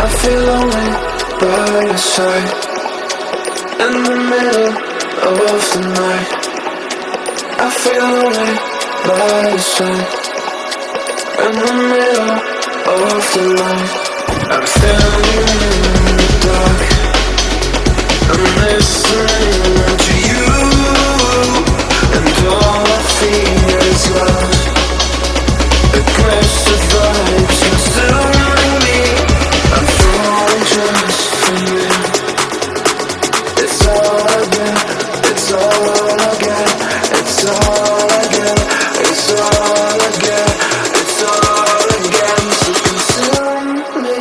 I feel lonely by your side. In the middle of the night, I feel lonely by your side. In the middle of the light, I'm standing in the dark. I'm listening to you, and all I feel is love. Aggressive vibes consuming me. I'm falling just for you. It's all I get, it's all I get, it's all I get, it's all I get, it's all I get. So consume me.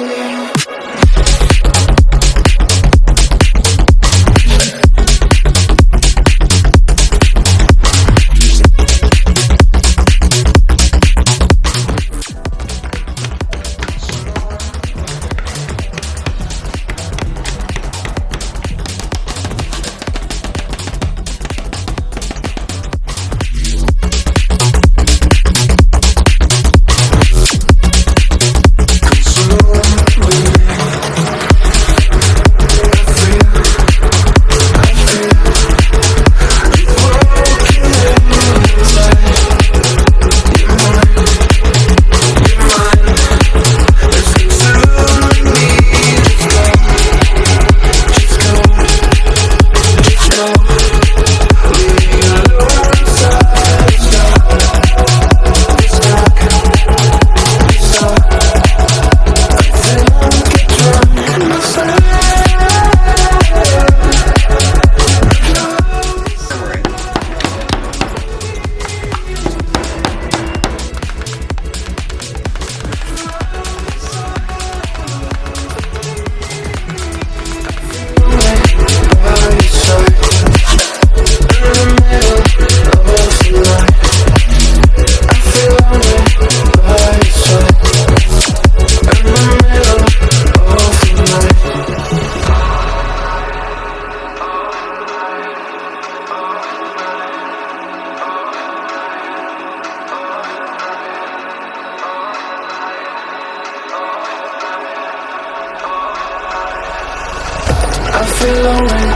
I feel lonely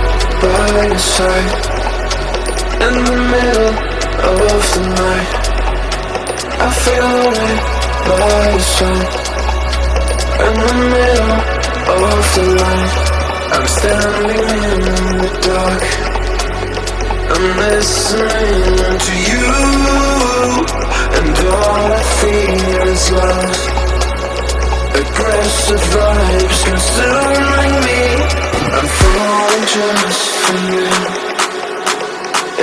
by your side. In the middle of the night, I feel lonely by your side. In the middle of the light, I'm standing in the dark. I'm listening to you, and all I feel is love. Aggressive vibes consuming me. I'm falling just for you.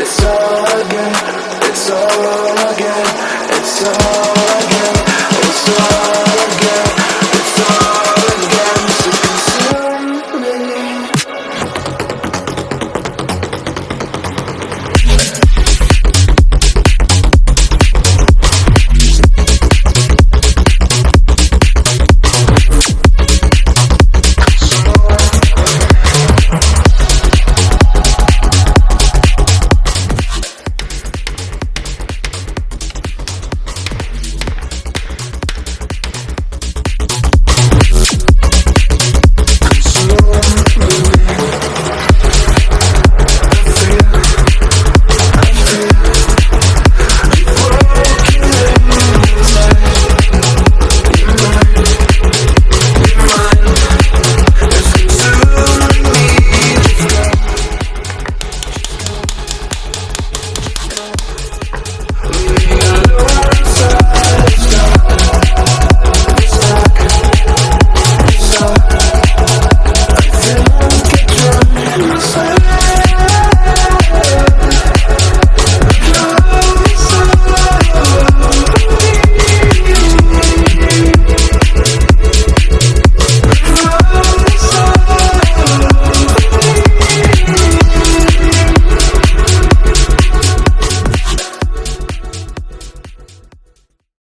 It's all I get, it's all I get, it's all